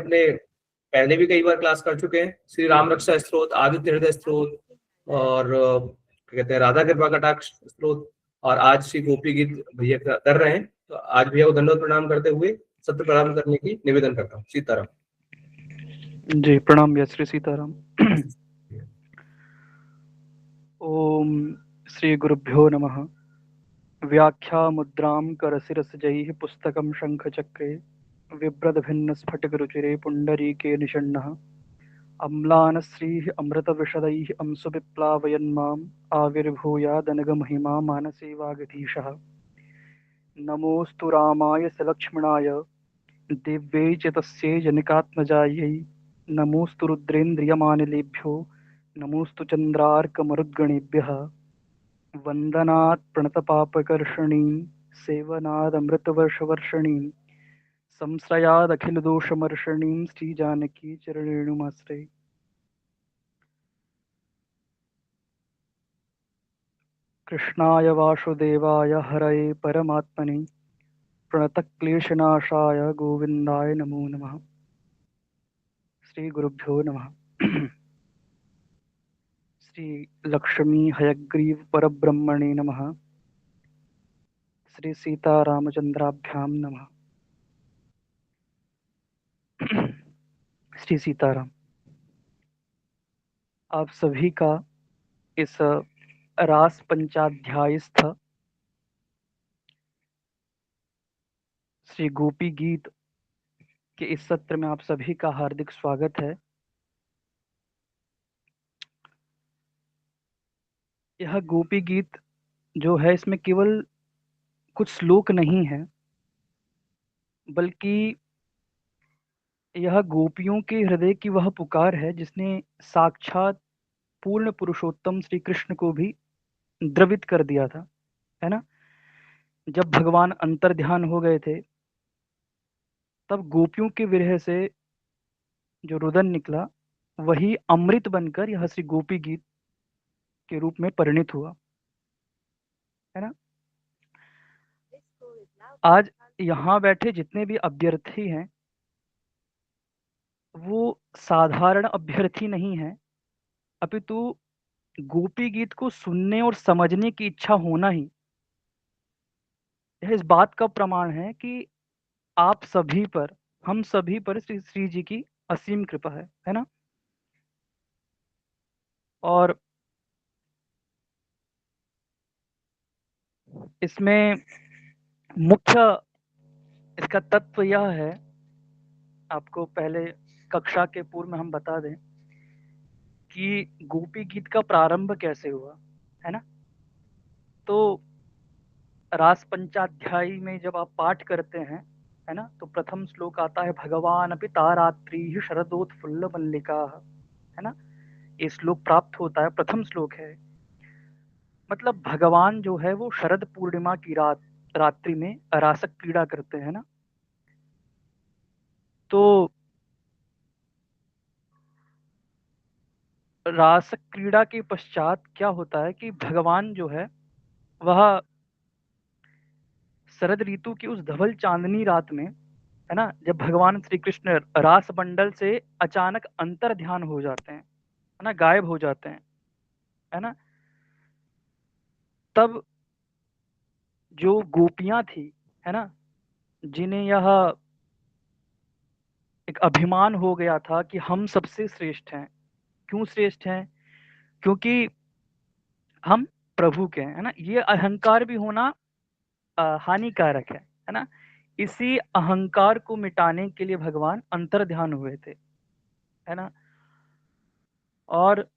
अपने पहले भी कई बार क्लास कर चुके हैं, श्री राम रक्षा स्तोत्र, आदित्य हृदय स्तोत्र और क्या कहते हैं राधा कृपा कटाक्ष स्तोत्र, और आज श्री गोपी गीत भैया कर रहे हैं। तो आज भैया को दंडवत प्रणाम करते हुए सत्र प्रारंभ करने की निवेदन करता हूँ। सीताराम। जी प्रणाम भैया, श्री सीताराम। ओम श्री गुरुभ्यो नमः। व्याख्या मुद्रां करशिरसजैः पुस्तकं शङ्खचक्रे बिभ्रद्भिन्नस्फटिकरुचिरे पुण्डरीके निषण्णः अम्लानश्रीः अमृतविशदैः अंशुविप्लावयन्माम् आविर्भूयादनघमहिमा मानसे वागधीशः। नमोऽस्तु रामाय सलक्ष्मणाय दिव्यै च तस्यै जनिकात्मजायै। नमोऽस्तु रुद्रेन्द्रियमानिलेभ्यो नमोऽस्तु चन्द्रार्कमरुद्गणेभ्यः। वन्दनात् प्रणतपापकर्षणीं सेवनादमृतवर्षवर्षणीं संश्रयादखिलदोषमर्षणीं श्रीजानकी चरणेणुमाश्रये। कृष्णाय वासुदेवाय हरये परमात्मने प्रणतक्लेशनाशाय गोविन्दाय नमो नमः। श्रीगुरुभ्यो नमः। श्री लक्ष्मी हयग्रीव परब्रह्मणे नमः। श्री सीतारामचंद्राभ्यां नमः। श्री सीताराम। आप सभी का इस रास पंचाध्यायस्थ श्री गोपी गीत के इस सत्र में आप सभी का हार्दिक स्वागत है। यह गोपी गीत जो है, इसमें केवल कुछ श्लोक नहीं है, बल्कि यह गोपियों के हृदय की वह पुकार है जिसने साक्षात पूर्ण पुरुषोत्तम श्री कृष्ण को भी द्रवित कर दिया था, है ना। जब भगवान अंतर ध्यान हो गए थे, तब गोपियों के विरह से जो रुदन निकला वही अमृत बनकर यह श्री गोपी गीत के रूप में परिणित हुआ, है ना। आज यहाँ बैठे जितने भी अभ्यर्थी हैं, वो साधारण अभ्यर्थी नहीं है, अपितु गोपी गीत को सुनने और समझने की इच्छा होना ही यह इस बात का प्रमाण है कि आप सभी पर, हम सभी पर श्री जी की असीम कृपा है ना। और इसमें मुख्य इसका तत्व यह है, आपको पहले कक्षा के पूर्व में हम बता दें कि गोपी गीत का प्रारंभ कैसे हुआ, है ना। तो रास पंचाध्यायी में जब आप पाठ करते हैं, है ना, तो प्रथम श्लोक आता है भगवान अपि तारात्रि शरदोत्फुल्ल मल्लिका, है ना। ये श्लोक प्राप्त होता है, प्रथम श्लोक है। मतलब भगवान जो है वो शरद पूर्णिमा की रात्रि में रासक क्रीड़ा करते हैं ना। तो रासक क्रीड़ा के पश्चात क्या होता है कि भगवान जो है वह शरद ऋतु की उस धवल चांदनी रात में, है ना, जब भगवान श्री कृष्ण रास मंडल से अचानक अंतर ध्यान हो जाते हैं, है ना, गायब हो जाते हैं, है ना, तब जो गोपियां थी, है ना, जिन्हें यह एक अभिमान हो गया था कि हम सबसे श्रेष्ठ हैं। क्यों श्रेष्ठ हैं? क्योंकि हम प्रभु के हैं, है ना। ये अहंकार भी होना हानिकारक है ना। इसी अहंकार को मिटाने के लिए भगवान अंतर ध्यान हुए थे, है ना। और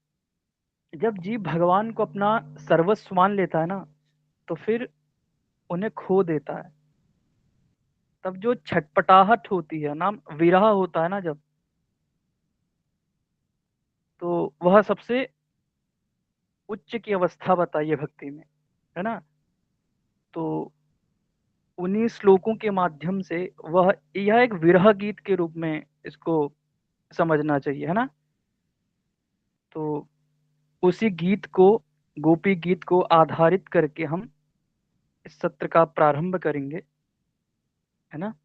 जब जीव भगवान को अपना सर्वस्व मान लेता है ना, तो फिर उन्हें खो देता है। तब जो छटपटाहट होती है, नाम विरह होता है ना जब, तो वह सबसे उच्च की अवस्था बताई है भक्ति में, है ना। तो उन्हीं श्लोकों के माध्यम से वह, यह एक विरह गीत के रूप में इसको समझना चाहिए, है ना। तो उसी गीत को, गोपी गीत को आधारित करके हम इस सत्र का प्रारंभ करेंगे, है ना।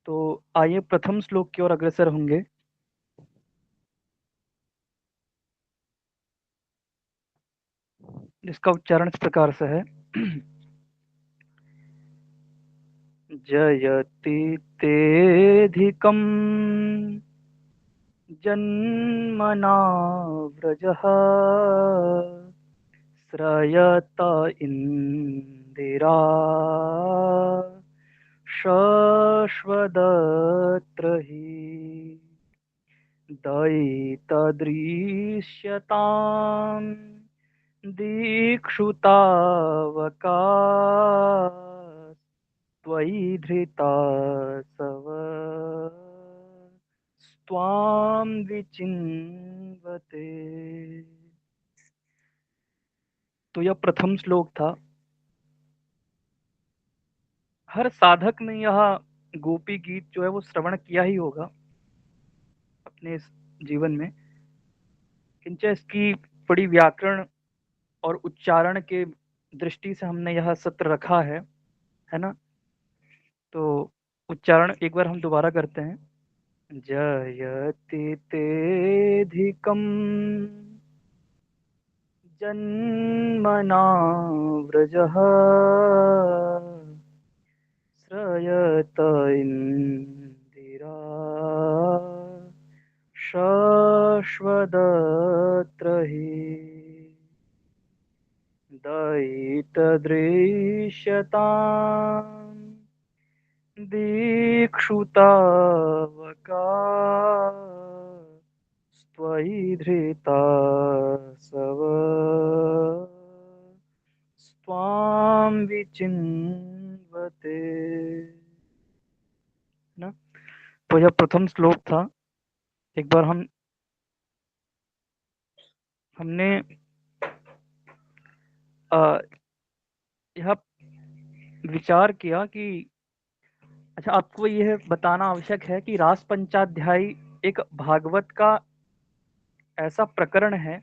तो आइए प्रथम श्लोक की ओर अग्रसर होंगे। जिसका उच्चारण इस प्रकार से है। जयति तेऽधिकम् जन्मना व्रजः श्रयत इन्दिरा शश्वदत्र हि दयितदृश्यताम् दीक्षुतावका त्वयि धृता सव स्वां विचिन्वते। तो यह प्रथम श्लोक था। हर साधक ने यह गोपी गीत जो है वो श्रवण किया ही होगा अपने इस जीवन में, किंच इसकी बड़ी व्याकरण और उच्चारण के दृष्टि से हमने यह सत्र रखा है ना। तो उच्चारण एक बार हम दोबारा करते हैं। जयति तेऽधिकम् जन्मना व्रजः श्रयत इन्दिरा शश्वदत्र हि दयितदृश्यताम् दीक्षुतावका त्वयि धृता सव स्वां विचिन्वते। ना, तो यह प्रथम श्लोक था। एक बार हमने यह विचार किया कि अच्छा, आपको यह बताना आवश्यक है कि रास पंचाध्यायी एक भागवत का ऐसा प्रकरण है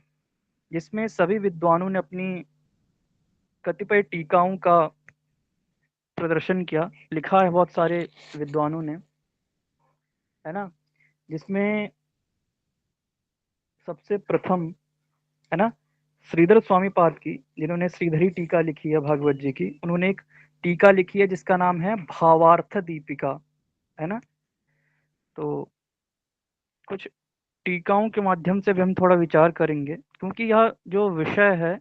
जिसमें सभी विद्वानों ने अपनी कतिपय टीकाओं का प्रदर्शन किया, लिखा है बहुत सारे विद्वानों ने, है ना। जिसमें सबसे प्रथम है ना श्रीधर स्वामी पाद की, जिन्होंने श्रीधरी टीका लिखी है भागवत जी की, उन्होंने एक टीका लिखी है जिसका नाम है भावार्थ दीपिका, है ना। तो कुछ टीकाओं के माध्यम से भी हम थोड़ा विचार करेंगे, क्योंकि यह जो विषय है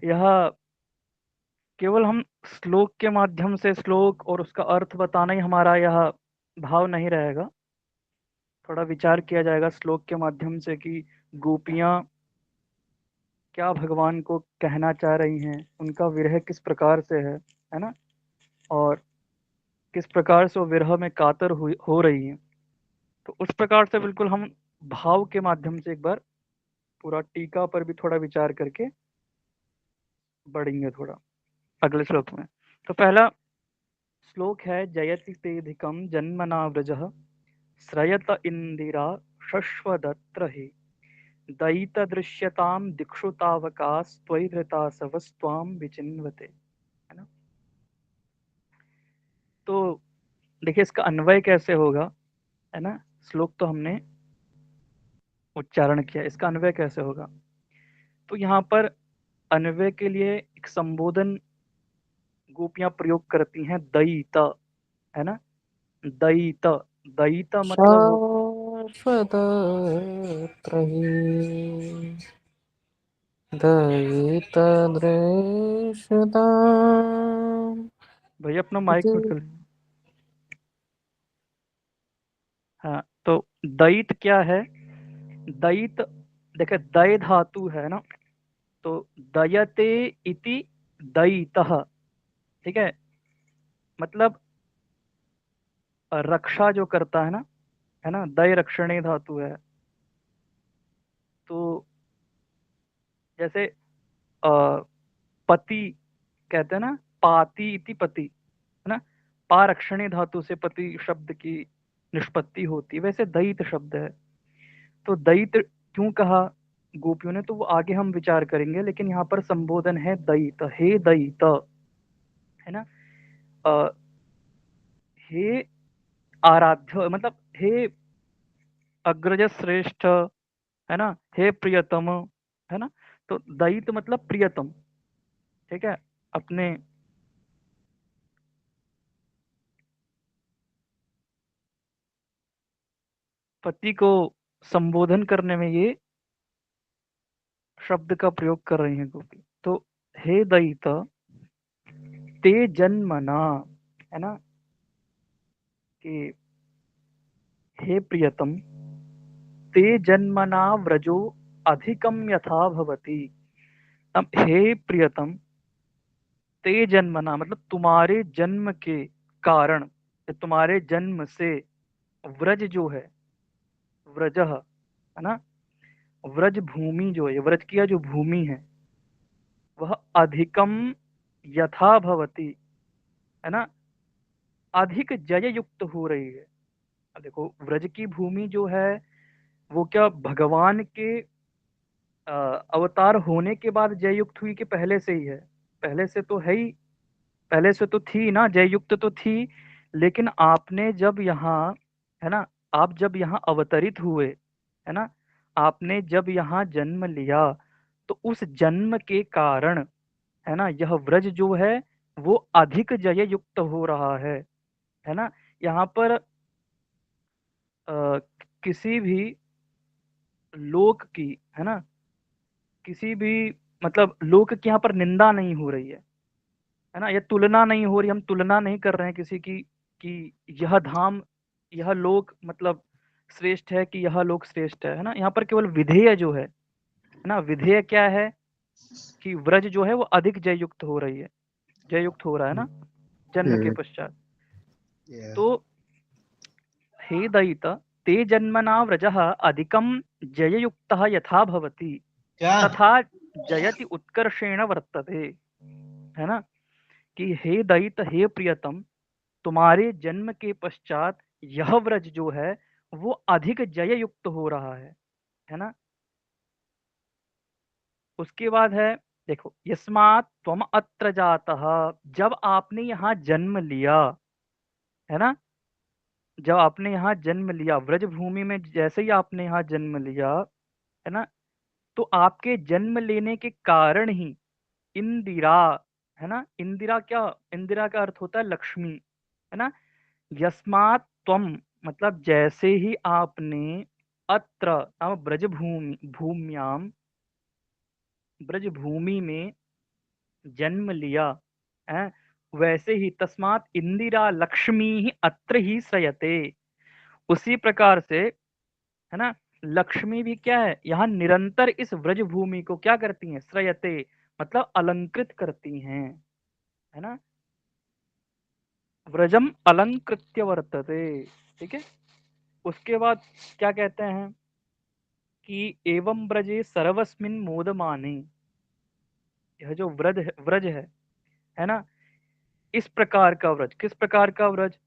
यह केवल हम श्लोक के माध्यम से श्लोक और उसका अर्थ बताना ही हमारा यह भाव नहीं रहेगा। थोड़ा विचार किया जाएगा श्लोक के माध्यम से कि गोपियां क्या भगवान को कहना चाह रही हैं, उनका विरह किस प्रकार से है ना, और किस प्रकार से वो विरह में कातर हो रही है। तो उस प्रकार से बिल्कुल हम भाव के माध्यम से एक बार पूरा टीका पर भी थोड़ा विचार करके बढ़ेंगे थोड़ा अगले श्लोक में। तो पहला श्लोक है जयति तेधिकम जन्मना व्रजः श्रयत इंदिरा शश्वदत्र हि दयित दृश्यताम दिक्षुतावकाश त्वयि धृता सवस्त्वाम विचिन्वते, है ना। तो देखिए इसका अन्वय कैसे होगा, है ना। श्लोक तो हमने उच्चारण किया, इसका अन्वय कैसे होगा। तो यहाँ पर अन्वय के लिए एक संबोधन गोपियां प्रयोग करती हैं, दयित, है ना। दयित, दयित मतलब हो शाश्वतत्र हि दयितदृश्यताम्। भैया अपना माइक म्यूट कर लीजिए। हाँ, तो दयित क्या है। दयित देखिए दय धातु है ना, तो दयते इति दयितः, ठीक है। मतलब रक्षा जो करता है ना, दय रक्षणे धातु है। तो जैसे पति कहते हैं ना, पाति इति पति, है ना। पा रक्षणे धातु से पति शब्द की निष्पत्ति होती है, वैसे दयित शब्द है। तो दयित क्यों कहा गोपियों ने, तो वो आगे हम विचार करेंगे, लेकिन यहाँ पर संबोधन है दयित, हे दयित, है ना। हे आराध्य मतलब हे अग्रज श्रेष्ठ, है ना, हे प्रियतम, है ना। तो दयित मतलब प्रियतम, ठीक है। अपने पति को संबोधन करने में ये शब्द का प्रयोग कर रही हैं गोपी। तो हे दयित ते जन्मना, है ना, कि हे प्रियतम ते जन्मना व्रजो अधिकम यथा भवति। अब हे प्रियतम ते जन्मना मतलब तुम्हारे जन्म के कारण, तुम्हारे जन्म से व्रज जो है, व्रज है ना, व्रज भूमि जो है, व्रज की जो भूमि है वह अधिकम यथा भवति, है ना, अधिक जय युक्त हो रही है। अब देखो व्रज की भूमि जो है वो क्या भगवान के अवतार होने के बाद जय युक्त हुई कि पहले से ही है? पहले से तो है ही, पहले से तो थी ना, जय युक्त तो थी। लेकिन आपने जब यहाँ, है ना, आप जब यहाँ अवतरित हुए, है ना, आपने जब यहाँ जन्म लिया तो उस जन्म के कारण, है ना, यह व्रज जो है वो अधिक जय युक्त हो रहा है ना। यहाँ पर किसी भी लोक की, है ना, किसी भी मतलब लोक की यहाँ पर निंदा नहीं हो रही है ना, यह तुलना नहीं हो रही, हम तुलना नहीं कर रहे हैं किसी की कि यह धाम, यह लोक मतलब श्रेष्ठ है कि यह लोक श्रेष्ठ है ना। यहाँ पर केवल विधेय जो है ना, विधेय क्या है कि व्रज जो है वो अधिक जय युक्त हो रही है, जय युक्त हो रहा है ना जन्म के पश्चात। Yeah. तो हे दयित ते जन्मना व्रजः अधिकं जययुक्तः यथा भवति क्या? तथा जयति उत्कर्षेण वर्तते, है ना, कि हे दयित हे प्रियतम तुम्हारे जन्म के पश्चात यह व्रज जो है वो अधिक जय युक्त हो रहा है ना। उसके बाद है, देखो, यस्मात् त्वम अत्र जातः, जब आपने यहाँ जन्म लिया, है ना, जब आपने यहाँ जन्म लिया व्रज भूमि में, जैसे ही आपने यहाँ जन्म लिया, है ना, तो आपके जन्म लेने के कारण ही इंदिरा, है ना, इंदिरा क्या, इंदिरा का अर्थ होता है लक्ष्मी, है ना। यस्मात् त्वम मतलब जैसे ही आपने अत्र नाम ब्रज भूमि भूम्याम, ब्रज भूमि में जन्म लिया है, वैसे ही तस्मात् इंदिरा लक्ष्मी ही अत्र ही श्रयते, उसी प्रकार से, है ना, लक्ष्मी भी क्या है यहाँ निरंतर इस व्रज भूमि को क्या करती हैं, श्रयते मतलब अलंकृत करती हैं, है ना, व्रजम अलंकृत्य वर्तते, ठीक है। उसके बाद क्या कहते हैं कि एवं ब्रजे सर्वस्मिन मोदमाने, यह जो व्रज है ना, इस प्रकार का व्रज, किस प्रकार का व्रज,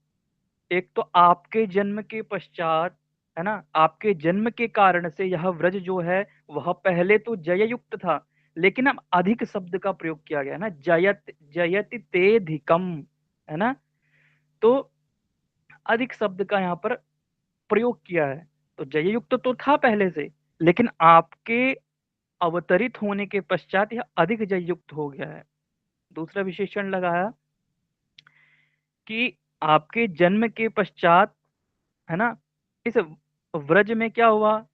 एक तो आपके जन्म के पश्चात, है ना, आपके जन्म के कारण से यह व्रज जो है वह पहले तो जय युक्त था, लेकिन अब अधिक शब्द का प्रयोग किया गया है ना, जयत जयति तेधिकम, है ना। तो अधिक शब्द का यहाँ पर प्रयोग किया है। तो जय युक्त तो था पहले से, लेकिन आपके अवतरित होने के पश्चात यह अधिक जय युक्त हो गया है। दूसरा विशेषण लगाया कि आपके जन्म के पश्चात, है ना, इस व्रज में क्या हुआ,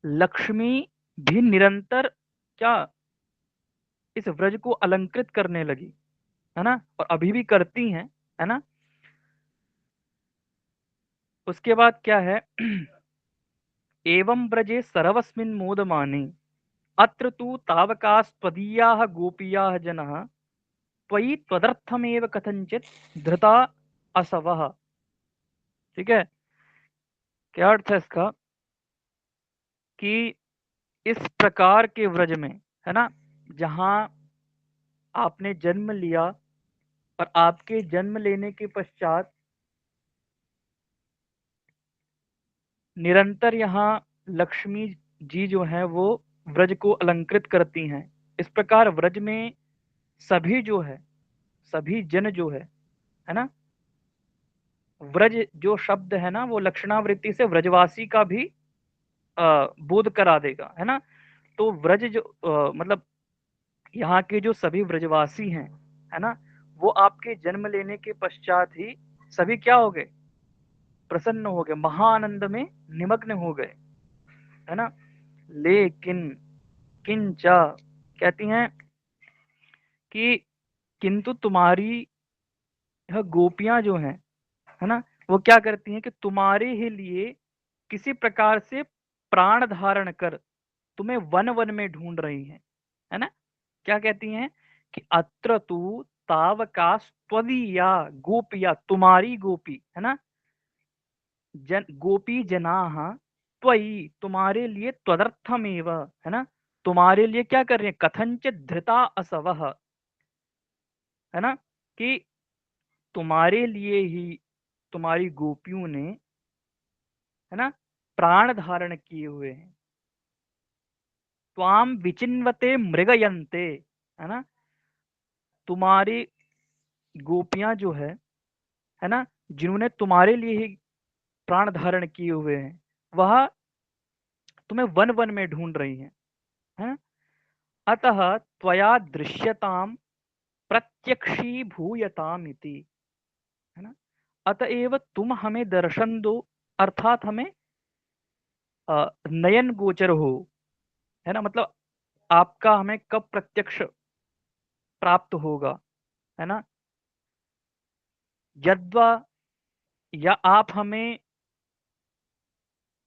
लक्ष्मी भी निरंतर क्या इस व्रज को अलंकृत करने लगी, है ना, और अभी भी करती हैं, है ना। उसके बाद क्या है एवं ब्रजे सर्वस्मिन् मोदमाने अत्र तु तावकास्त्वदीयाः गोपीयाः जनः त्वयि त्वदर्थमेव कथंचित धृता असवः, ठीक है। क्या अर्थ है इसका कि इस प्रकार के व्रज में, है ना, जहां आपने जन्म लिया और आपके जन्म लेने के पश्चात निरंतर यहाँ लक्ष्मी जी जो है वो व्रज को अलंकृत करती हैं, इस प्रकार व्रज में सभी जो है, सभी जन जो है ना, व्रज जो शब्द है ना वो लक्षणावृत्ति से व्रजवासी का भी बोध करा देगा, है ना। तो व्रज जो मतलब यहाँ के जो सभी व्रजवासी हैं, है ना, वो आपके जन्म लेने के पश्चात ही सभी क्या हो गए, प्रसन्न हो गए, महाआनंद में निमग्न हो गए, है ना। लेकिन किंचा कहती हैं कि किंतु तुम्हारी यह गोपियां जो हैं, है ना, वो क्या करती हैं कि तुम्हारे ही लिए किसी प्रकार से प्राण धारण कर तुम्हें वन वन में ढूंढ रही हैं, है ना। क्या कहती हैं कि अत्र तू तावका त्वदीया गोपिया, तुम्हारी गोपी, है ना, गोपी जनाः त्वयि, तुम्हारे लिए, त्वदर्थमेव, है ना, तुम्हारे लिए क्या कर रहे हैं, कथंचित धृता असवः, है ना, कि तुम्हारे लिए ही तुम्हारी गोपियों ने, है ना, प्राण धारण किए हुए हैं। त्वाम विचिन्वते मृगयन्ते, है ना, तुम्हारी गोपियां जो है ना, जिन्होंने तुम्हारे लिए ही प्राण धारण किए हुए हैं, वह तुम्हें वन वन में ढूंढ रही हैं। अतः त्वया दृश्यताम प्रत्यक्षीभूयताम इति, है ना। अतएव तुम हमें दर्शन दो, अर्थात हमें नयन गोचर हो, है ना, मतलब आपका हमें कब प्रत्यक्ष प्राप्त होगा, है ना। यद्वा, या आप हमें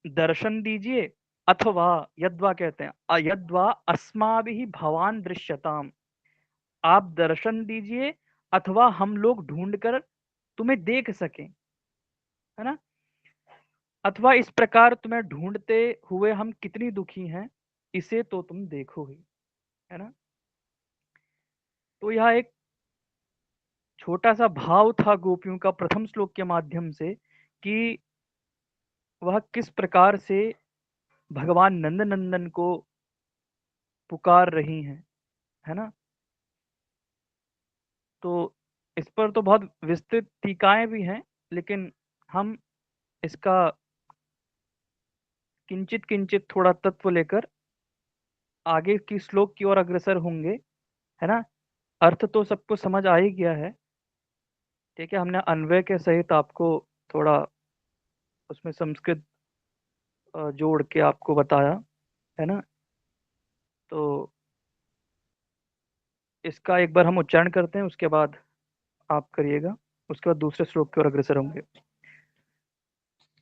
दर्शन दीजिए, अथवा, यद्वा कहते हैं, यद्वा अस्माभिः भवान दृश्यताम, आप दर्शन दीजिए, अथवा हम लोग ढूंढकर तुम्हें देख सकें, है ना। अथवा इस प्रकार तुम्हें ढूंढते हुए हम कितनी दुखी हैं, इसे तो तुम देखो ही, है ना। तो यह एक छोटा सा भाव था गोपियों का प्रथम श्लोक के माध्यम से, कि वह किस प्रकार से भगवान नंद नंदन को पुकार रही हैं, है ना। तो इस पर तो बहुत विस्तृत टीकाएं भी हैं, लेकिन हम इसका किंचित किंचित थोड़ा तत्व लेकर आगे की श्लोक की ओर अग्रसर होंगे, है ना। अर्थ तो सबको समझ आ ही गया है, ठीक है। हमने अन्वय के सहित आपको थोड़ा उसमें संस्कृत जोड़ के आपको बताया, है ना। तो इसका एक बार हम उच्चारण करते हैं, उसके बाद आप करिएगा, उसके बाद दूसरे श्लोक की ओर अग्रसर होंगे।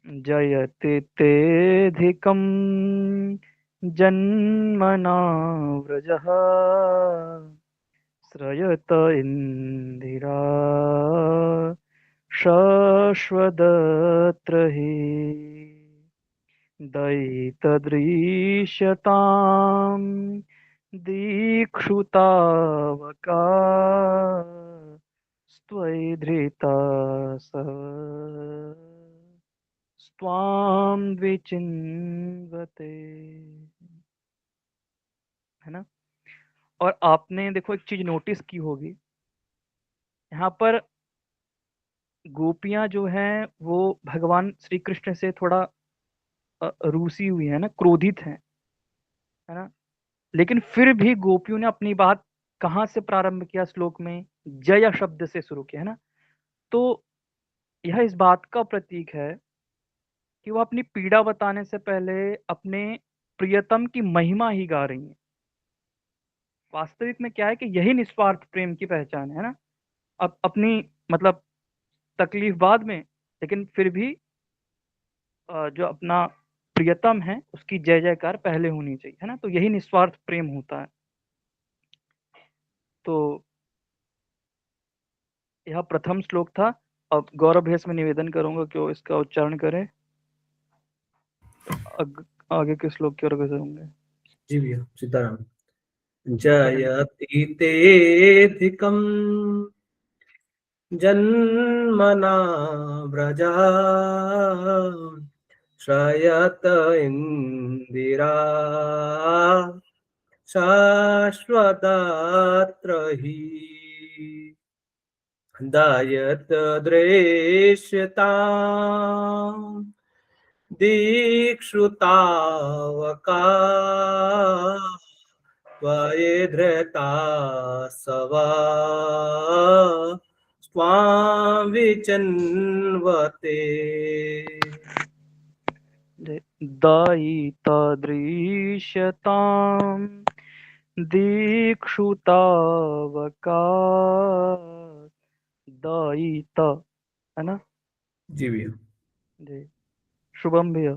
जयति तेऽधिकं जन्मना व्रजः, श्रयत इंदिरा शश्वदत्र हि, दयितदृश्यताम् दीक्षुतावका, स्त्वयि धृता स्वाम विचिन्वते, है ना। और आपने देखो एक चीज नोटिस की होगी, यहाँ पर गोपियां जो हैं वो भगवान श्री कृष्ण से थोड़ा रूसी हुई है ना, क्रोधित है ना। लेकिन फिर भी गोपियों ने अपनी बात कहाँ से प्रारंभ किया, श्लोक में जय शब्द से शुरू किया, है ना। तो यह इस बात का प्रतीक है कि वो अपनी पीड़ा बताने से पहले अपने प्रियतम की महिमा ही गा रही हैं। वास्तविक में क्या है कि यही निस्वार्थ प्रेम की पहचान है ना। अब अपनी मतलब तकलीफ बाद में, लेकिन फिर भी जो अपना प्रियतम है उसकी जय जयकार पहले होनी चाहिए, है ना। तो यही निस्वार्थ प्रेम होता है। तो यह प्रथम श्लोक था। अब गौरव भैया से मैं निवेदन करूंगा कि वो इसका उच्चारण करें, आगे के श्लोक की ओर अग्रसर होंगे। जी भैया, सीताराम। जयति तेऽधिकं जन्मना व्रजा, श्रयत इंदिरा शाश्वतत्र हि, दायत दृश्यता दीक्षुतावका त्वयि धृता सवा स्वां विचिन्वते। दयितदृश्यताम् दीक्षुतावका दयित, है ना जी भैया। जी। शुभम भैया।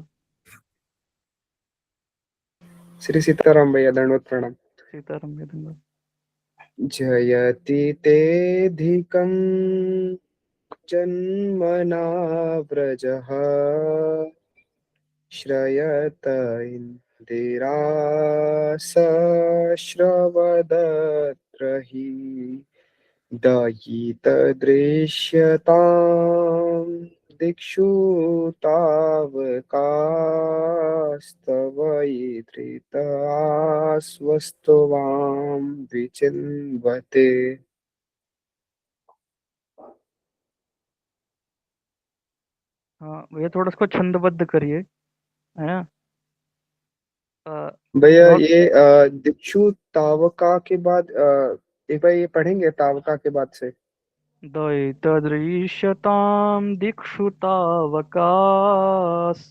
श्री सीताराम भैया, दंडवत प्रणाम। सीताराम भैया धन्यवाद। जयति तेऽधिकं जन्मना व्रजः श्रयत इन्दिरासश्रवदत्र हि दयितदृश्यतां दिक्षु तावकास्तवयि धृतास्वस्त्वां विचिन्वते। हाँ भैया, थोड़ा इसको छंदबद्ध करिए, है ना। भैया बहुत ये दिक्षु तावका के बाद एक बार ये पढ़ेंगे तावका के बाद से। दयितदृश्यतां दिक्षु तावकास्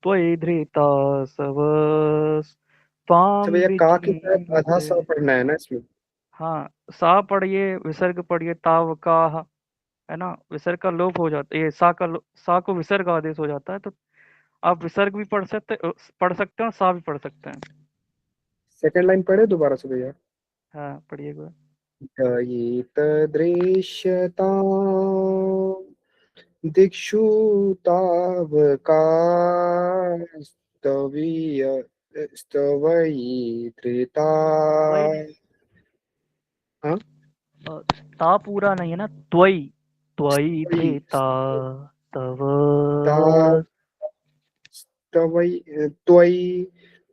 त्वयि धृता अच्छा सवस्त्वां भैया, का के साथ आधा विचिन्वते। सा पढ़ना है ना इसमें। हाँ, सा पढ़िए, विसर्ग पढ़िए तावकाः, है ना। विसर्ग का लोप हो जाता है, ये सा को विसर्ग आदेश हो जाता है, तो आप विसर्ग भी पढ़ सकते हैं और सा भी पढ़ सकते हैं। सेकंड लाइन पढ़े दोबारा से भैया। हाँ पढ़िए एक बार। दयितदृश्यतां दिक्षु तावकास्तवीय स्तवयि धृता। त्वयि नहीं, हाँ, ता पूरा नहीं है ना, त्वयि, त्वयि स्तवयि धृता तव त्वयि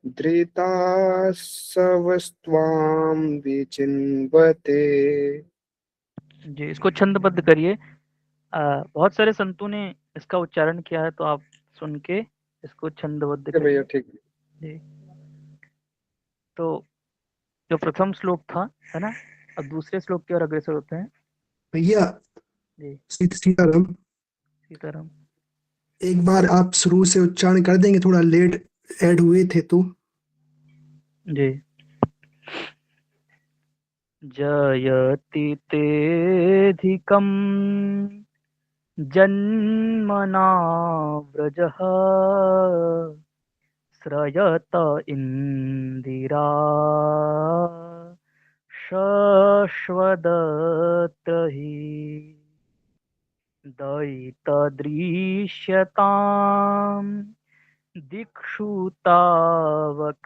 धृतासवस्त्वां विचिन्वते। जी। इसको छंदबद्ध करिए। बहुत सारे संतों ने इसका उच्चारण किया है, तो आप सुन के इसको छंदबद्ध ठीक है भैया, करिए। ठीक है। जी। तो जो प्रथम श्लोक था, है ना, अब दूसरे श्लोक की ओर अग्रसर होते हैं। भैया जी। सीताराम, सीताराम। एक बार आप शुरू से उच्चारण कर देंगे, थोड़ा लेट ऐड हुए थे तो। जी। जयति तेऽधिकं जन्मना व्रजः श्रयत इन्दिरा शश्वदत्र हि दयितदृश्यतां दिक्षु तावकास्त्वयि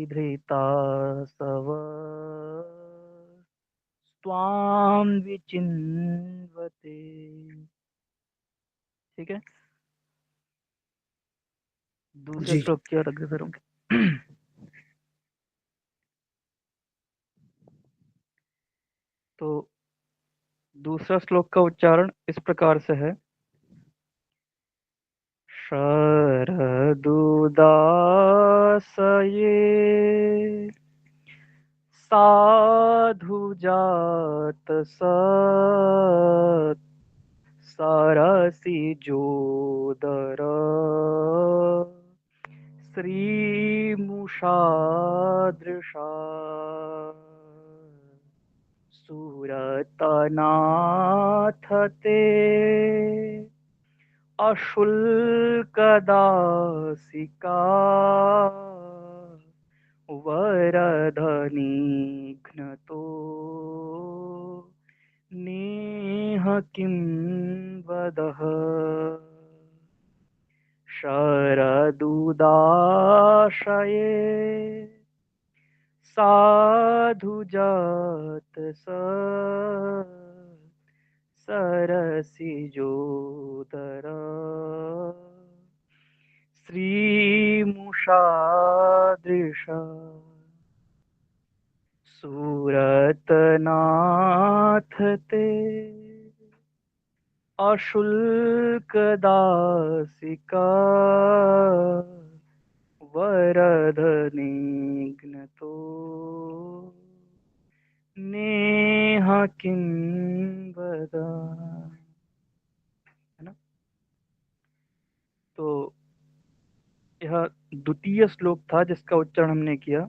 धृता सवस्त्वां विचिन्वते। ठीक है। दूसरे जी श्लोक की ओर अग्रसर होंगे। तो दूसरा श्लोक का उच्चारण इस प्रकार से है। शरदुदासये साधुजात सरसिजोदर श्रीमुषादृशा सुरतनाथ ते अशुल्कदासिका वरधनिघ्नतो नेह किं वदः। शरदुदाशये साधुजात सरसिजोदर श्रीमुषादृश भरतनाथ ते अशुल्क दासिका वरद निघ्नतो नेह किं वदा, है ना। तो यह द्वितीय श्लोक था जिसका उच्चारण हमने किया,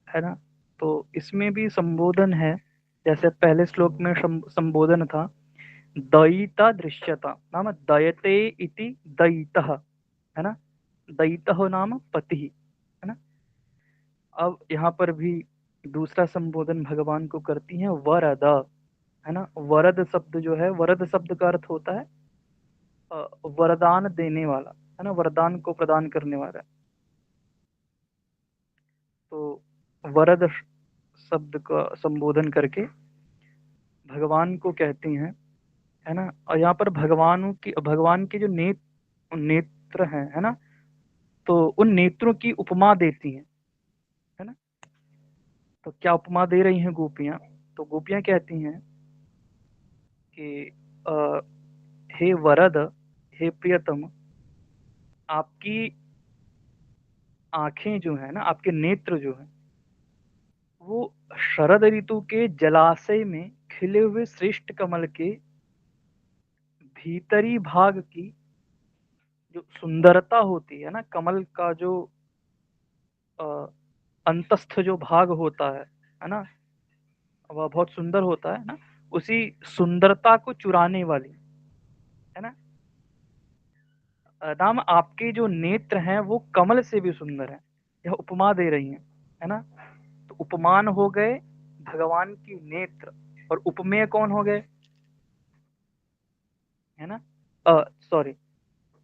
है ना। तो इसमें भी संबोधन है, जैसे पहले श्लोक में संबोधन था दयिता दृश्यता नाम दयते इति दयितः, है ना। दयितः नाम पति, है ना। अब यहाँ पर भी दूसरा संबोधन भगवान को करती हैं वरद, है ना। वरद शब्द जो है, वरद शब्द का अर्थ होता है वरदान देने वाला, है ना, वरदान को प्रदान करने वाला। तो वरद शब्द का संबोधन करके भगवान को कहती हैं, है ना। और यहाँ पर भगवान के जो नेत्र हैं, है ना, तो उन नेत्रों की उपमा देती हैं, है ना। तो क्या उपमा दे रही हैं गोपियां? तो गोपियां कहती हैं कि हे वरद, हे प्रियतम, आपकी आंखें जो है ना, आपके नेत्र जो है, वो शरद ऋतु के जलाशय में खिले हुए श्रेष्ठ कमल के भीतरी भाग की जो सुंदरता होती है ना, कमल का जो अंतस्थ जो भाग होता है ना, वह बहुत सुंदर होता है ना, उसी सुंदरता को चुराने वाली, है ना। नाम आपके जो नेत्र हैं वो कमल से भी सुंदर है, यह उपमा दे रही हैं, है ना। तो उपमान हो गए भगवान की नेत्र, और उपमेय कौन हो गए, है ना। सॉरी,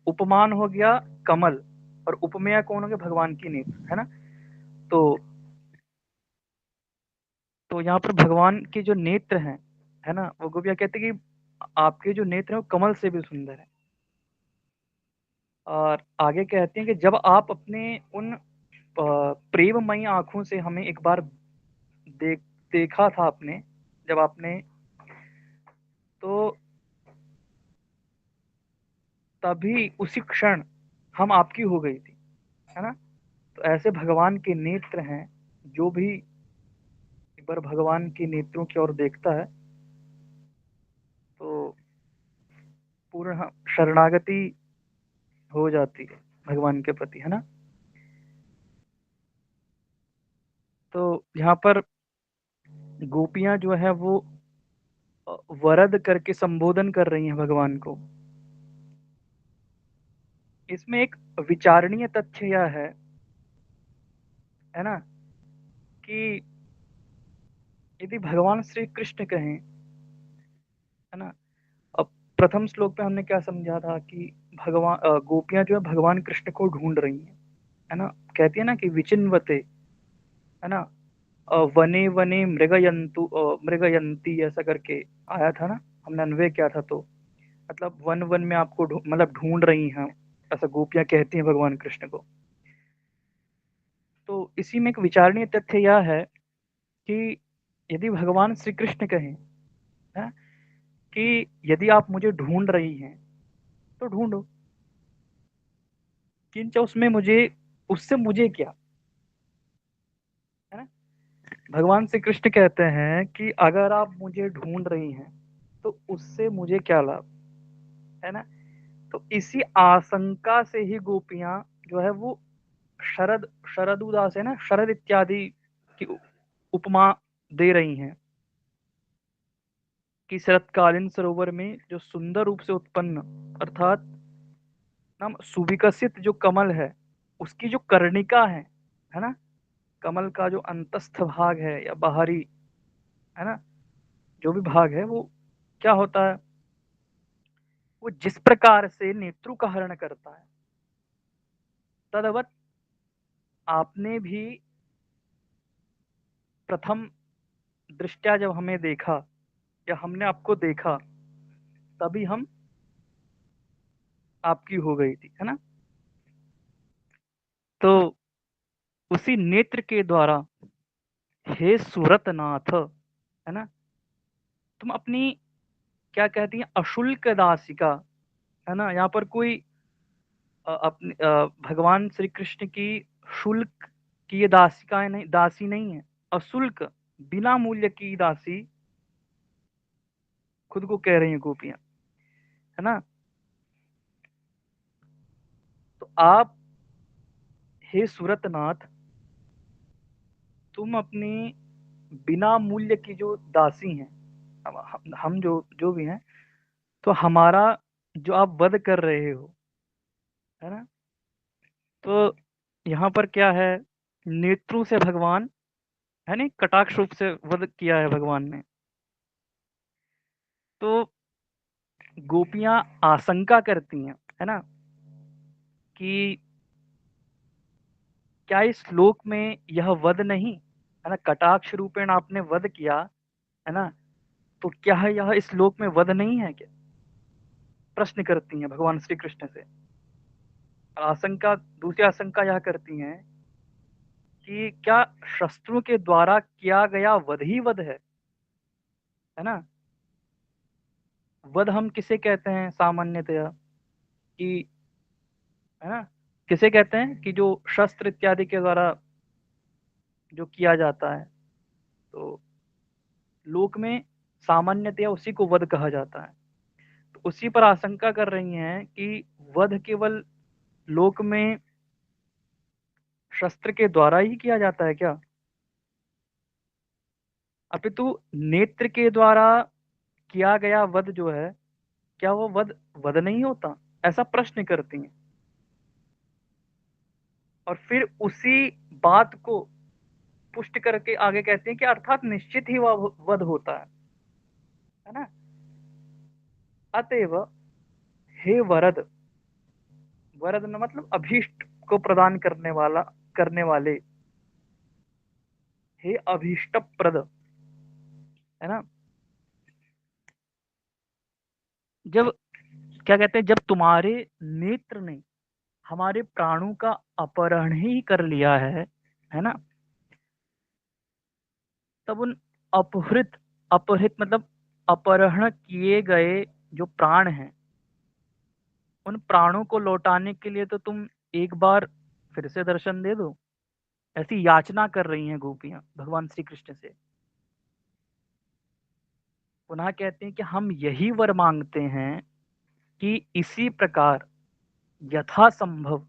उपमान हो गया कमल, और उपमेय कौन हो गया, भगवान की नेत्र, है ना। तो यहाँ पर भगवान के जो नेत्र हैं, है ना, वो गोपियाँ कहते हैं कि आपके जो नेत्र हैं वो कमल से भी सुंदर है। और आगे कहते हैं कि जब आप अपने उन प्रेममयी आंखों से हमें एक बार देखा था आपने, जब आपने, तो तभी उसी क्षण हम आपकी हो गई थी, है ना। तो ऐसे भगवान के नेत्र हैं, जो भी एक बार भगवान के नेत्रों की ओर देखता है तो पूर्ण शरणागति हो जाती है भगवान के प्रति, है ना। तो यहाँ पर गोपियां जो है वो वरद करके संबोधन कर रही हैं भगवान को। इसमें एक विचारणीय तथ्य यह है ना, कि यदि भगवान श्री कृष्ण कहें, है ना। अब प्रथम श्लोक में हमने क्या समझा था कि भगवान गोपियां जो है भगवान कृष्ण को ढूंढ रही हैं, है ना। कहती है ना कि विचिन्वते, है ना, वने वने मृगयंती ऐसा करके आया था ना, हमने अन्वय किया था। तो मतलब वन वन में आपको मतलब ढूंढ रही हैं, ऐसा गोपियां कहती हैं भगवान कृष्ण को। तो इसी में एक विचारणीय तथ्य यह है कि यदि भगवान श्री कृष्ण कहें, है, कि यदि आप मुझे ढूंढ रही हैं तो ढूंढो, किंच उससे मुझे क्या, है ना। भगवान श्री कृष्ण कहते हैं कि अगर आप मुझे ढूंढ रही हैं तो उससे मुझे क्या लाभ, है ना। तो इसी आशंका से ही गोपियां जो है वो शरद उदास है ना, शरद इत्यादि की उपमा दे रही हैं कि शरतकालीन सरोवर में जो सुंदर रूप से उत्पन्न, अर्थात नाम सुविकसित जो कमल है, उसकी जो कर्णिका है ना, कमल का जो अंतस्थ भाग है या बाहरी, है ना, जो भी भाग है वो क्या होता है, वो जिस प्रकार से नेत्रों का हरण करता है, तदवत आपने भी प्रथम दृष्टया जब हमें देखा या हमने आपको देखा, तभी हम आपकी हो गई थी, है ना। तो उसी नेत्र के द्वारा हे सूरतनाथ, है ना। तुम अपनी क्या कहती हैं अशुल्क दासिका, है ना, यहाँ पर कोई अपनी भगवान श्री कृष्ण की शुल्क की ये दासिकाएं नहीं, दासी नहीं है, अशुल्क बिना मूल्य की दासी खुद को कह रही हैं गोपियां, है ना। तो आप हे सूरतनाथ, तुम अपनी बिना मूल्य की जो दासी हैं, हम जो जो भी हैं, तो हमारा जो आप वध कर रहे हो, है ना, तो यहाँ पर क्या है, नेत्रों से भगवान, है नहीं, कटाक्ष रूप से वध किया है भगवान ने। तो गोपियां आशंका करती हैं, है ना, कि क्या इस श्लोक में यह वध नहीं, है ना, कटाक्ष रूपेण आपने वध किया, है ना, तो क्या है यह इस श्लोक में वध नहीं है क्या, प्रश्न करती हैं भगवान श्री कृष्ण से। और आशंका, दूसरी आशंका यह करती हैं कि क्या शस्त्रों के द्वारा किया गया वध ही वध है ना। वध हम किसे कहते हैं सामान्यतया, कि, है ना, किसे कहते हैं कि जो शस्त्र इत्यादि के द्वारा जो किया जाता है, तो लोक में सामान्यतया उसी को वध कहा जाता है। तो उसी पर आशंका कर रही हैं कि वध केवल लोक में शस्त्र के द्वारा ही किया जाता है क्या, अपितु नेत्र के द्वारा किया गया वध जो है, क्या वो वध वध नहीं होता, ऐसा प्रश्न करती हैं। और फिर उसी बात को पुष्ट करके आगे कहते हैं कि अर्थात निश्चित ही वह वध होता है ना। अतएव हे वरद, वरद न मतलब अभीष्ट को प्रदान करने वाला, करने वाले, हे अभीष्ट प्रद, है ना। जब क्या कहते हैं, जब तुम्हारे नेत्र ने हमारे प्राणों का अपहरण ही कर लिया है ना, तब उन अपहृत, अपहृत मतलब अपहरण किए गए जो प्राण हैं, उन प्राणों को लौटाने के लिए तो तुम एक बार फिर से दर्शन दे दो, ऐसी याचना कर रही हैं गोपियां भगवान श्री कृष्ण से। पुनः कहते हैं कि हम यही वर मांगते हैं कि इसी प्रकार यथासंभव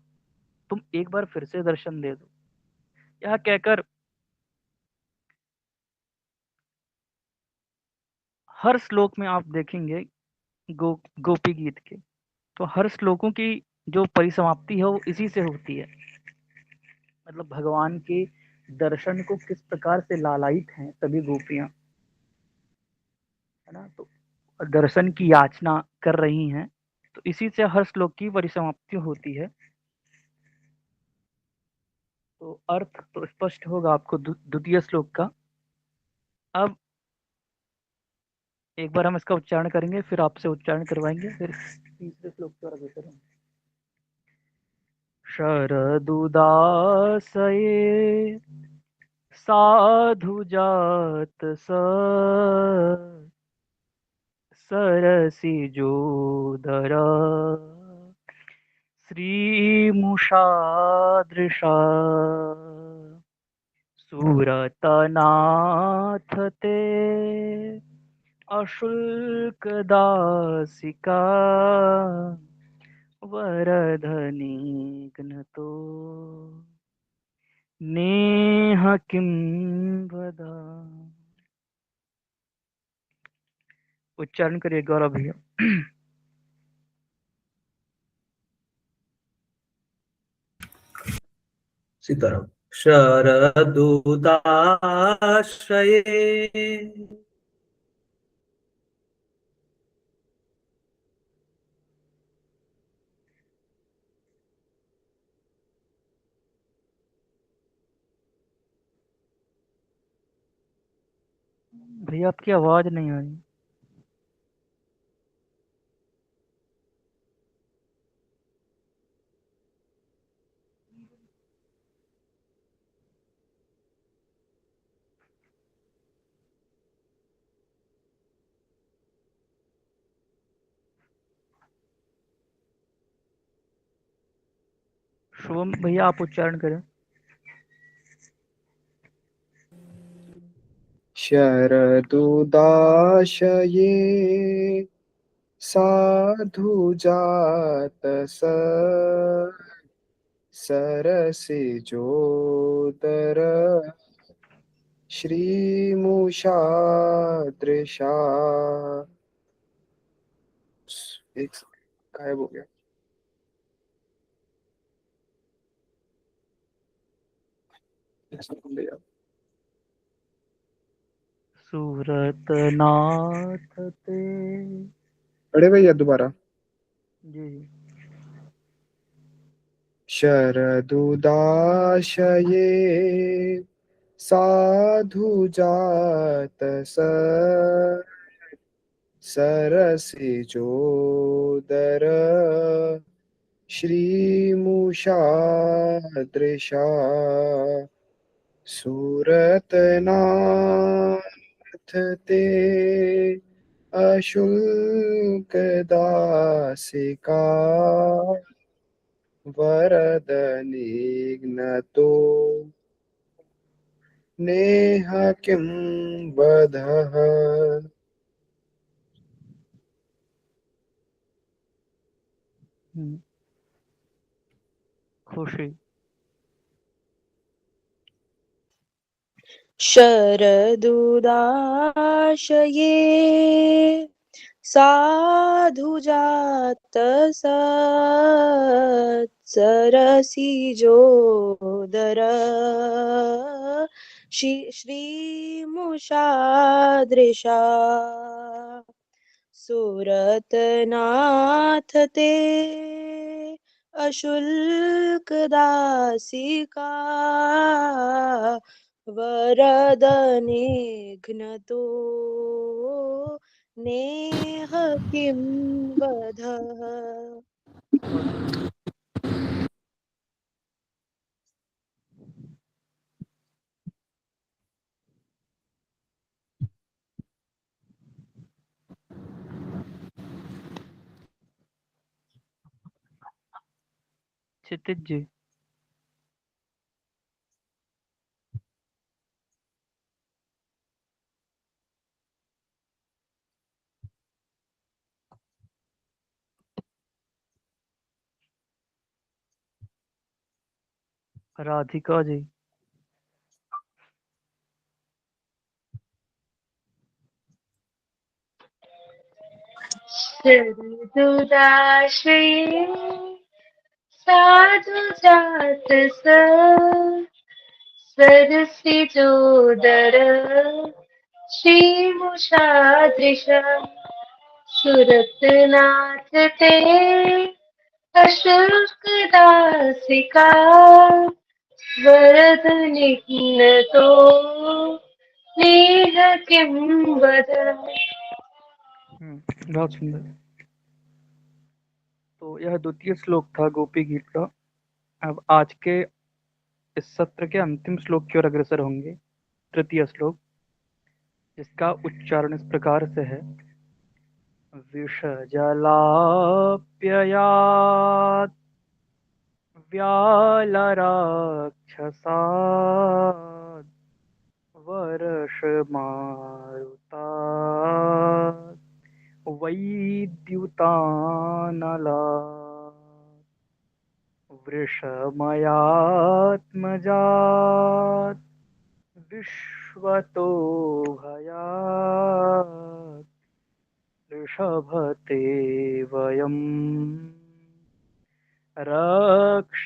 तुम एक बार फिर से दर्शन दे दो। यह कहकर हर श्लोक में आप देखेंगे गोपी गीत के, तो हर श्लोकों की जो परिसमाप्ति है वो इसी से होती है, मतलब भगवान के दर्शन को किस प्रकार से लालायित हैं सभी गोपियां, है ना, तो दर्शन की याचना कर रही हैं, तो इसी से हर श्लोक की परिसमाप्ति होती है। तो अर्थ तो स्पष्ट होगा आपको द्वितीय श्लोक का। अब एक बार हम इसका उच्चारण करेंगे, फिर आपसे उच्चारण करवाएंगे, फिर तीसरे श्लोक पर आगे करेंगे। शरदुदासये साधु जात सरसि जोदर श्रीमुषादृशा सुरतनाथ ते अशुल्क दासिका वरधनी घ्नतो नेह किं वदा। उच्चारण करिए गौरव भैया। सीताराम। शरदुदाश्रये भैया आपकी आवाज नहीं आ रही। शुभम भैया आप उच्चारण करें। शरदुदाशये साधुजातस सरसिजोदर श्रीमुषादृशा। एक गायब हो गया। एक सेकंड भैया। सूरत नाथ ते। अरे भैया दोबारा। जी शरदुदाशये साधुजातस सरसिजोदर श्रीमुषादृशा सूरतनाथ ते अशुल्क दासिका वरदनिघ्नतो नेह किं वधः। खुशी। शरदुदाशये साधुजातसरसिजोदर श्रीमुषादृशा सूरतनाथ ते अशुल्क दासिका वरदनिघ्नतो नेह किं वधः। बहुत सुंदर। क्षितिज जी। राधिका जी। शरदुदाशये साधुजातस सरसिजोदर श्रीमुषादृशा सुरतनाथ ते अशुल्कदासिका वरदनिघ्नतो नेह किं वधः। बहुत सुंदर। तो यह द्वितीय श्लोक था गोपी गीत का। अब आज के इस सत्र के अंतिम श्लोक की ओर अग्रसर होंगे। तृतीय श्लोक, जिसका उच्चारण इस प्रकार से है। विषजलाप्ययात् व्यालराक्षसात् वर्षमारुतात् वैद्युतानलात् वृषमयात्मजात् विश्वतो भयात् ऋषभते वयम् रक्षितामुः।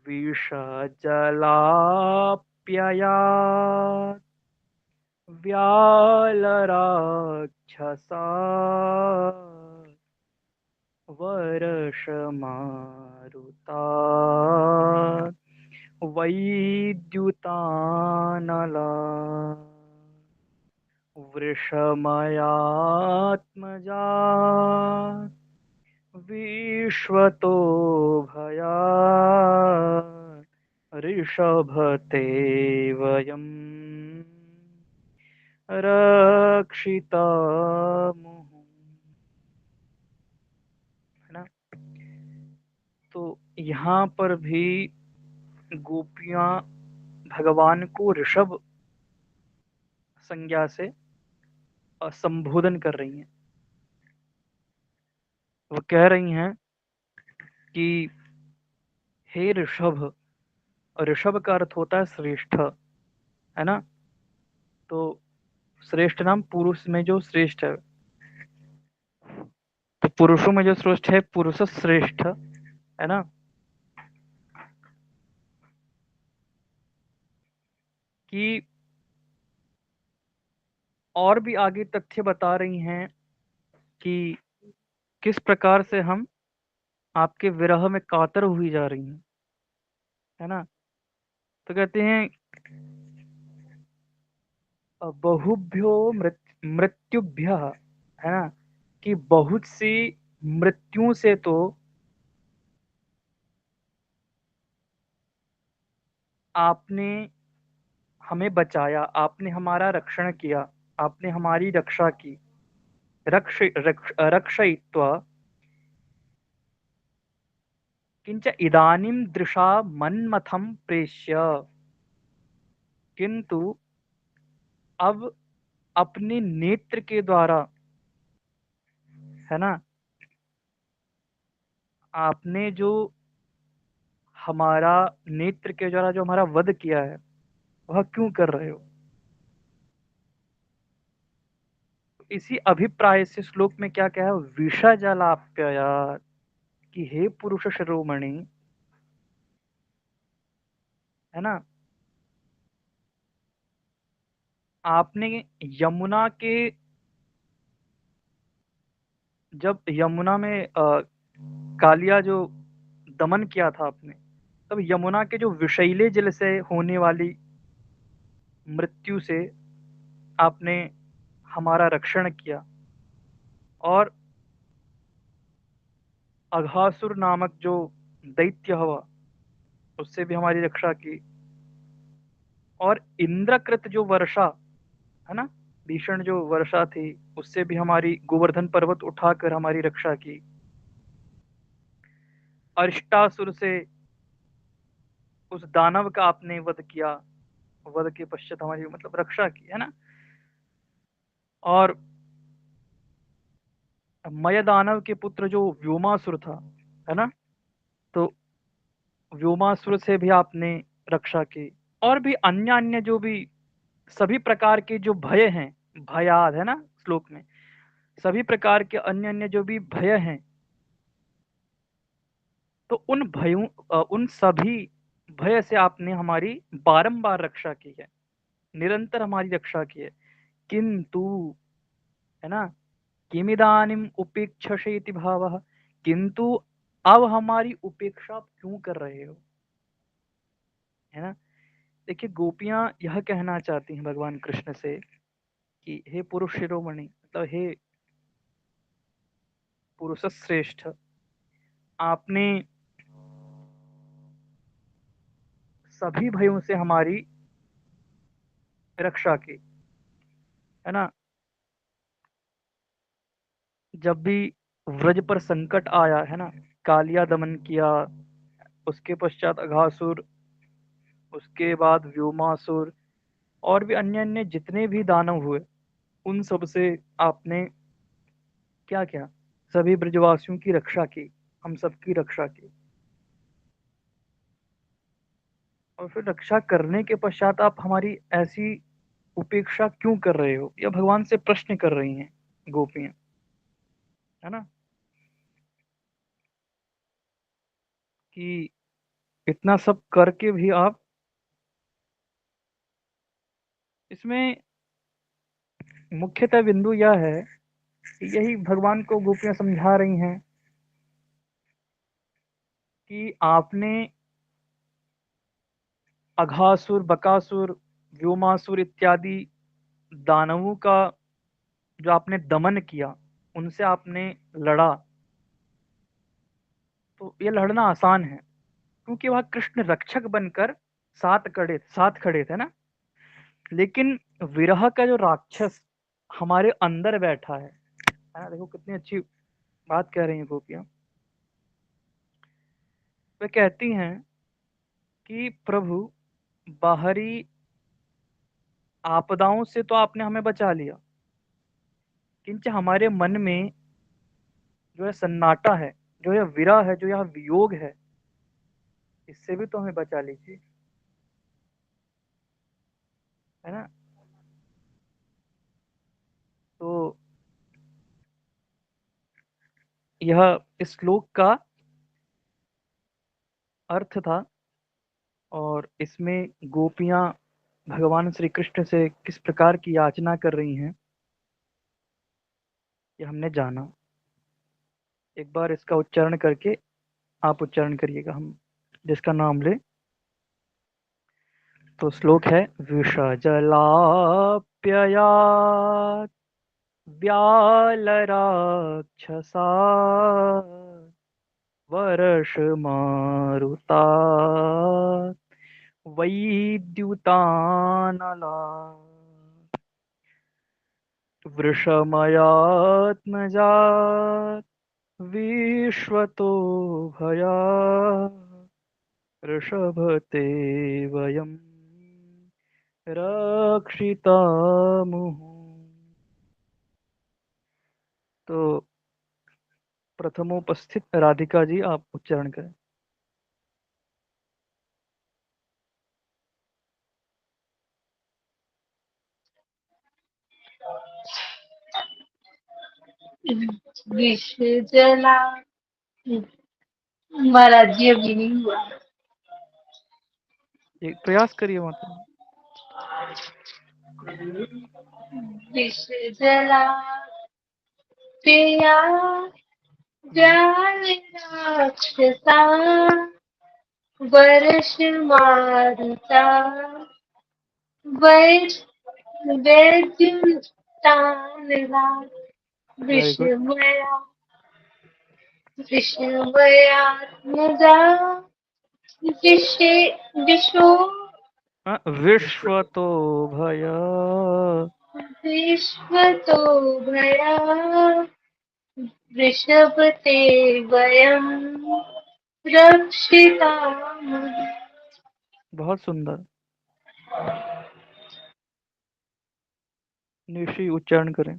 विषजलाप्ययात् व्यालराक्षसात् वर्षमारुतात् वैद्युतानलात् वृषमयात्मजात् विश्वतो भयात् ऋषभते वयम् रक्षितामुः। यहाँ पर भी गोपियां भगवान को ऋषभ संज्ञा से संबोधन कर रही हैं। वो कह रही हैं कि हे ऋषभ, और ऋषभ का अर्थ होता है श्रेष्ठ, है ना। तो श्रेष्ठ नाम पुरुष में जो श्रेष्ठ है, तो पुरुषों में जो श्रेष्ठ है पुरुष श्रेष्ठ, है ना। कि और भी आगे तथ्य बता रही हैं कि किस प्रकार से हम आपके विरह में कातर हुई जा रही हैं, है ना। तो कहते हैं बहुभ्यो मृत्युभ्यः, है ना, कि बहुत सी मृत्युओं से तो आपने हमें बचाया, आपने हमारा रक्षण किया, आपने हमारी रक्षा की। रक्षयित्वा किंच इदानीं दृशा मन्मथं प्रेष्य, किंतु अब अपने नेत्र के द्वारा, है ना, आपने जो हमारा नेत्र के द्वारा जो हमारा वध किया है वह क्यों कर रहे हो। इसी अभिप्राय से श्लोक में क्या कहा है, विषा जलाप्यया, कि हे पुरुष शिरोमणि, है ना, आपने यमुना के, जब यमुना में कालिया जो दमन किया था आपने, तब यमुना के जो विषैले जल से होने वाली मृत्यु से आपने हमारा रक्षण किया, और अघासुर नामक जो दैत्य हुआ उससे भी हमारी रक्षा की, और इंद्रकृत जो वर्षा, है ना, भीषण जो वर्षा थी उससे भी हमारी, गोवर्धन पर्वत उठाकर हमारी रक्षा की। अरिष्टासुर से, उस दानव का आपने वध किया, वध के पश्चात हमारी मतलब रक्षा की, है ना। और मय दानव के पुत्र जो व्योमासुर था, है ना, तो व्योमासुर से भी आपने रक्षा की। और भी अन्य अन्य जो भी सभी प्रकार के जो भय हैं, भयाद, है ना, श्लोक में सभी प्रकार के अन्य अन्य जो भी भय हैं, तो उन भयों उन सभी भय से आपने हमारी बारंबार रक्षा की है, निरंतर हमारी रक्षा की है। किंतु, है ना, किमिदानीम उपेक्षसेति भावः, किंतु अब हमारी उपेक्षा आप क्यों कर रहे हो, है ना। देखिए गोपियां यह कहना चाहती हैं भगवान कृष्ण से कि हे पुरुष शिरोमणि, मतलब हे पुरुष श्रेष्ठ, आपने सभी भयों से हमारी रक्षा की, है ना। जब भी व्रज पर संकट आया, है ना, कालिया दमन किया, उसके पश्चात अघासुर, उसके बाद व्योमासुर, और भी अन्य अन्य जितने भी दानव हुए, उन सब से आपने क्या किया, सभी ब्रजवासियों की रक्षा की, हम सबकी रक्षा की। और फिर रक्षा करने के पश्चात आप हमारी ऐसी उपेक्षा क्यों कर रहे हो, यह भगवान से प्रश्न कर रही हैं गोपियां, है ना, कि इतना सब करके भी आप, इसमें मुख्यतः बिंदु यह है, यही भगवान को गोपियां समझा रही हैं कि आपने अघासुर, बकासुर, व्योमासुर इत्यादि दानवों का जो आपने दमन किया, उनसे आपने लड़ा, तो ये लड़ना आसान है क्योंकि वह कृष्ण रक्षक बनकर साथ खड़े थे ना। लेकिन विरह का जो राक्षस हमारे अंदर बैठा है ना, देखो कितनी अच्छी बात कह रही है गोपियां। वे कहती हैं कि प्रभु बाहरी आपदाओं से तो आपने हमें बचा लिया, किंतु हमारे मन में जो है सन्नाटा है, जो यह विरह है, जो यह वियोग है, इससे भी तो हमें बचा लीजिए, है ना। तो यह इस श्लोक का अर्थ था, और इसमें गोपियां भगवान श्री कृष्ण से किस प्रकार की याचना कर रही हैं, ये हमने जाना। एक बार इसका उच्चारण करके आप उच्चारण करिएगा, हम जिसका नाम ले। तो श्लोक है, विषजलाप्ययात् व्यालराक्षसा वर्षमारुतात् वैद्युतानलात् वृषमयात्मजात् विश्वतो भयात् ऋषभते वयं रक्षितामुः। तो प्रथमोपस्थित राधिका जी आप उच्चारण करें। विश्व जला, महाराज जी अभी नहीं हुआ। एक प्रयास करिए माता। विश्व जला पिया जाल राक्षसा वर्ष मारुता वैद्युतानला वेरी गुड। विषमया विषमयात्मजा विशो विश्वतो भया विश्वतो भया वृषभते वयं रक्षितामः। बहुत सुंदर। निशी उच्चारण करें।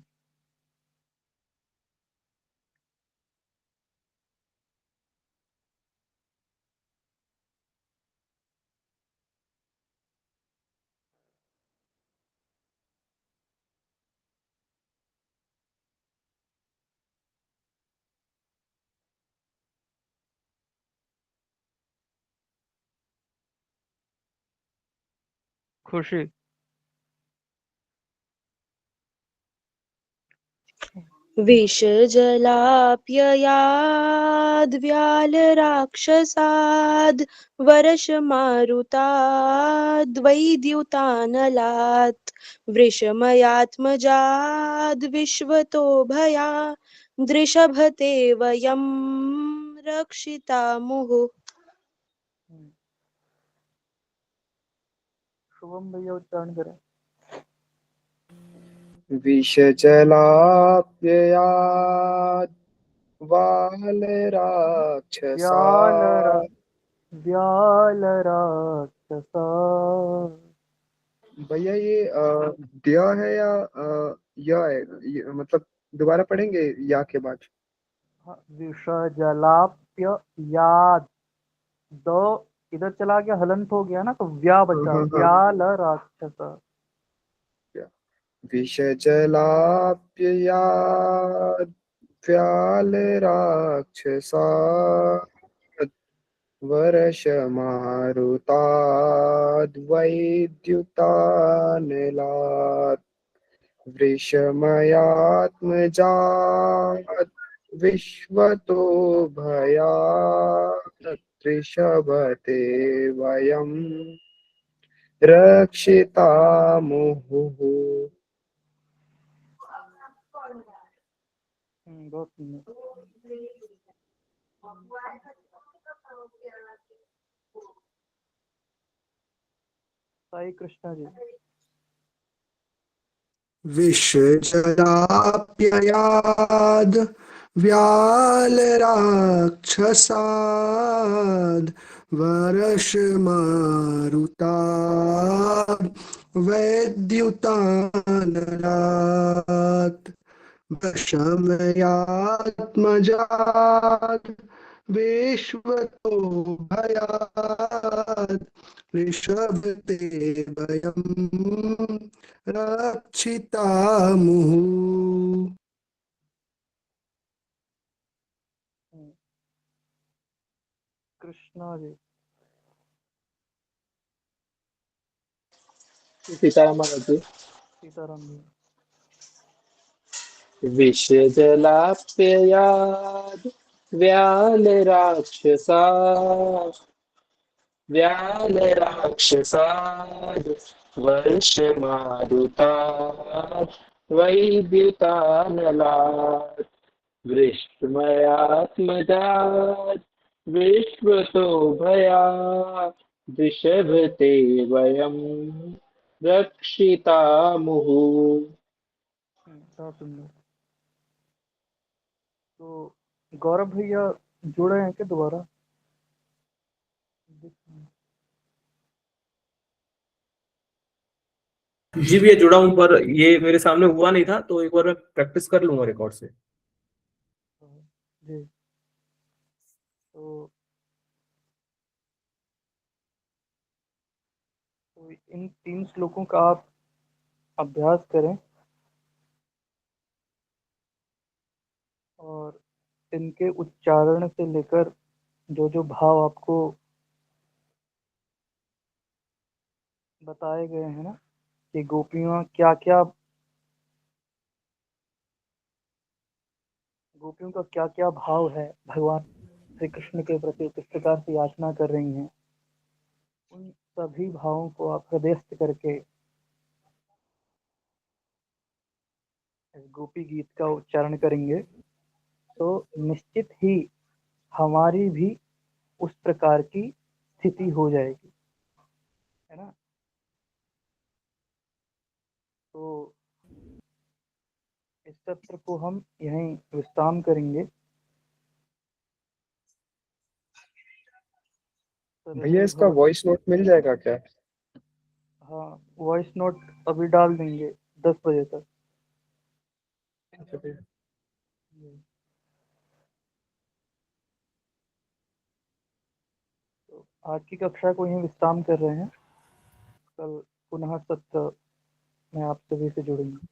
खुशी। विषजलाप्ययाद्व्यालराक्षसाद् वर्षमारुताद्वैद्युतानलात् वृषमयात्मजाद् विश्वतो भया दृषभते वयं रक्षितामुः। शुभम भैया उच्चारण करें। विषजलाप्ययाद् वालराक्षसा व्यालराक्षसा। भैया ये दिया है या या है, मतलब दोबारा पढ़ेंगे या के बाद। विषजलाप्य याद, दो इधर चला गया, हलंत हो गया ना, तो व्या बचा, हाँ, हाँ। व्याल राक्षस। विषजलाप्ययाद् व्यालराक्षसा वर्षमारुताद्वैद्युतानलात् वृषमयात्मजात् विश्वतो भयात् ऋषभते वयं रक्षितामुः। बहुत सुंदर। साई कृष्णा जी। विषजलाप्ययाद् व्यालराक्षसाद् वर्षमारुताद् वैद्युतानलात् वशमयात्मजात् विश्वतो भयात् ऋषभते वयं रक्षितामुः। कृष्णा जी। सीताराम महाराज जी। सीताराम जी। विषजलाप्ययाद् व्यालराक्षसा व्यालराक्षसाद् वर्षमारुतात् वैद्युतानलात् वृष्टमयात्मजात् विश्वतो भयात् वृषभते वयं रक्षितामुः। बहुत सुंदर। तो गौरव भैया जुड़े हैं क्या दोबारा? जी भैया जुड़ा हूँ, पर ये मेरे सामने हुआ नहीं था, तो एक बार मैं प्रैक्टिस कर लूंगा रिकॉर्ड से। जी। तो इन 3 श्लोकों का आप अभ्यास करें और इनके उच्चारण से लेकर जो जो भाव आपको बताए गए हैं ना, कि गोपियों का क्या भाव है भगवान श्री कृष्ण के प्रति, किस प्रकार से याचना कर रही हैं, उन सभी भावों को आप हृदयस्थ करके इस गोपी गीत का उच्चारण करेंगे तो निश्चित ही हमारी भी उस प्रकार की स्थिति हो जाएगी, है ना। तो इस सत्र को हम यहीं विश्राम करेंगे। भैया इसका वॉइस नोट मिल जाएगा क्या? हाँ, वॉइस नोट अभी डाल देंगे 10 बजे तक। तो आज की कक्षा को यहीं विश्राम कर रहे हैं। कल पुनः सत्र में आप सभी से जुड़ेंगे।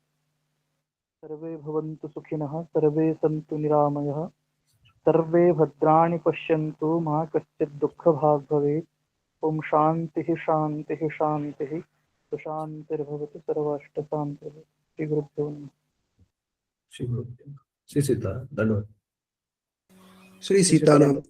सर्वे भवन्तु सुखिनः, सर्वे सन्तु निरामयः, सर्वे भद्राणि पश्यन्तु, मा कश्चित् दुःखभाग् भवेत्। ओम शांति शांति शांति, सुशांतिर्भवतु सर्वाष्टशांतिर्भवतु। श्री गुरुभ्यो नमः। श्री सीताराम, धन्यवाद। श्री सीताराम।